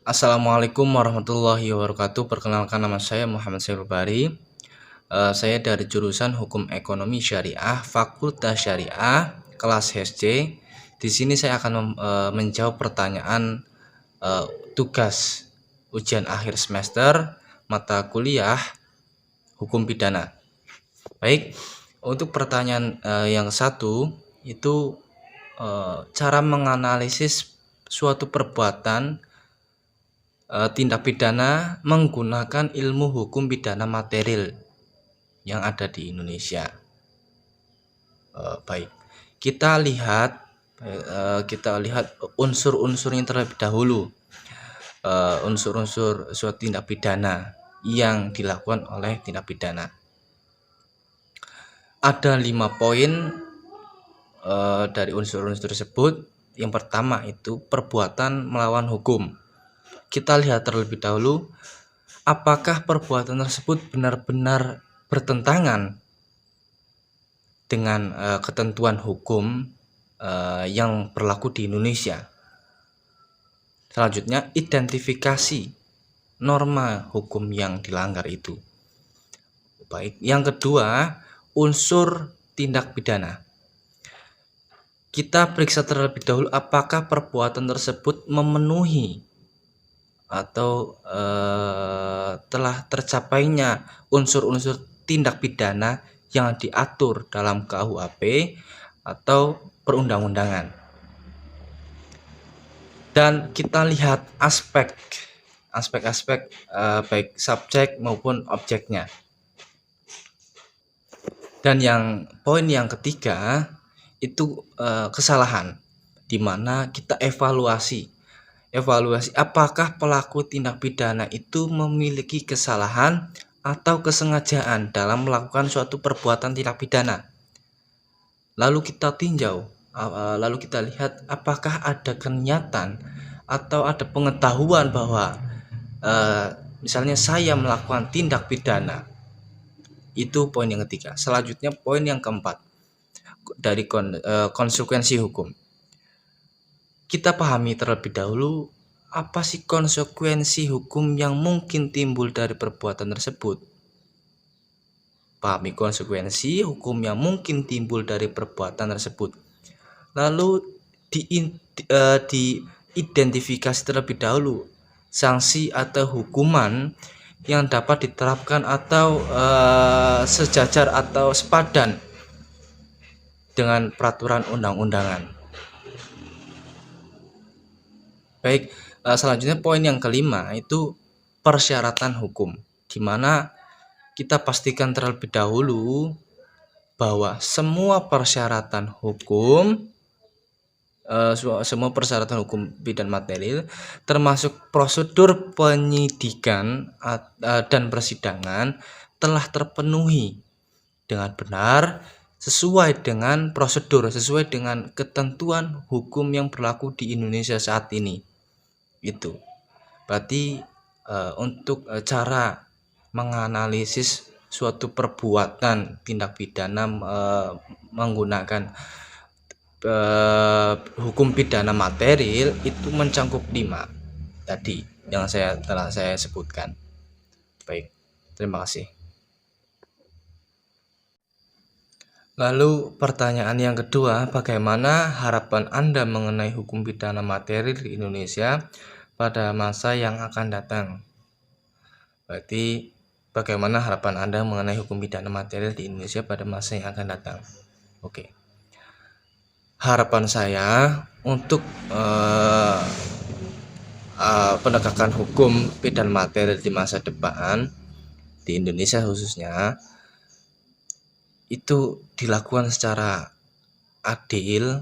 Assalamualaikum warahmatullahi wabarakatuh. Perkenalkan, nama saya Muhammad Saiful Bari. Saya dari jurusan Hukum Ekonomi Syariah, Fakultas Syariah, kelas HSC. Di sini saya akan menjawab pertanyaan tugas ujian akhir semester mata kuliah Hukum Pidana. Baik, untuk pertanyaan yang satu itu cara menganalisis suatu perbuatan tindak pidana menggunakan ilmu hukum pidana material yang ada di Indonesia. Baik, kita lihat unsur-unsurnya terlebih dahulu. Unsur-unsur suatu tindak pidana yang dilakukan oleh tindak pidana. Ada 5 poin dari unsur-unsur tersebut. Yang pertama itu perbuatan melawan hukum. Kita lihat terlebih dahulu apakah perbuatan tersebut benar-benar bertentangan dengan ketentuan hukum yang berlaku di Indonesia. Selanjutnya, identifikasi norma hukum yang dilanggar itu. Baik, yang kedua, unsur tindak pidana. Kita periksa terlebih dahulu apakah perbuatan tersebut memenuhi atau telah tercapainya unsur-unsur tindak pidana yang diatur dalam KUHP atau perundang-undangan. Dan kita lihat aspek-aspek baik subjek maupun objeknya. Dan poin yang ketiga itu kesalahan, di mana kita evaluasi apakah pelaku tindak pidana itu memiliki kesalahan atau kesengajaan dalam melakukan suatu perbuatan tindak pidana. Lalu kita tinjau, lalu kita lihat apakah ada kenyatan atau ada pengetahuan bahwa misalnya saya melakukan tindak pidana. Itu poin yang ketiga. Selanjutnya poin yang keempat dari konsekuensi hukum. Kita pahami terlebih dahulu apa sih konsekuensi hukum yang mungkin timbul dari perbuatan tersebut. Pahami konsekuensi hukum yang mungkin timbul dari perbuatan tersebut. Lalu diidentifikasi terlebih dahulu sanksi atau hukuman yang dapat diterapkan atau sejajar atau sepadan dengan peraturan undang-undangan. Baik, selanjutnya poin yang kelima itu persyaratan hukum, di mana kita pastikan terlebih dahulu bahwa semua persyaratan hukum pidana material termasuk prosedur penyidikan dan persidangan telah terpenuhi dengan benar sesuai dengan prosedur, sesuai dengan ketentuan hukum yang berlaku di Indonesia saat ini. Itu berarti untuk cara menganalisis suatu perbuatan tindak pidana menggunakan hukum pidana material itu mencangkup 5 tadi yang telah saya sebutkan. Baik, terima kasih. Lalu pertanyaan yang kedua, bagaimana harapan Anda mengenai hukum pidana material di Indonesia pada masa yang akan datang? Berarti bagaimana harapan Anda mengenai hukum pidana material di Indonesia pada masa yang akan datang? Oke. Harapan saya untuk penegakan hukum pidana material di masa depan di Indonesia khususnya itu dilakukan secara adil,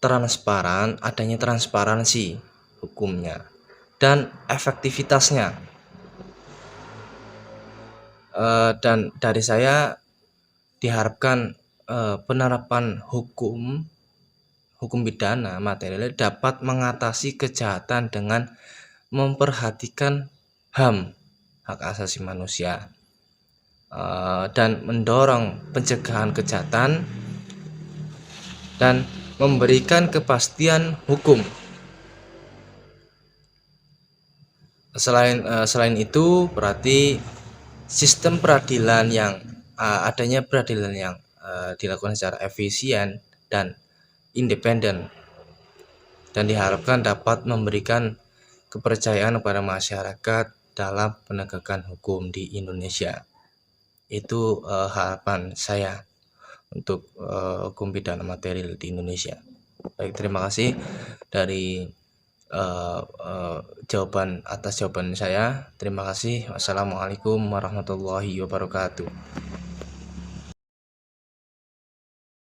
transparan, adanya transparansi hukumnya dan efektivitasnya. Dan dari saya diharapkan penerapan hukum pidana material dapat mengatasi kejahatan dengan memperhatikan HAM, hak asasi manusia, dan mendorong pencegahan kejahatan dan memberikan kepastian hukum. Selain itu berarti sistem peradilan yang adanya peradilan yang dilakukan secara efisien dan independen dan diharapkan dapat memberikan kepercayaan kepada masyarakat dalam penegakan hukum di Indonesia. Itu harapan saya untuk hukum pidana material di Indonesia. Baik, terima kasih dari jawaban saya. Terima kasih. Wassalamualaikum warahmatullahi wabarakatuh.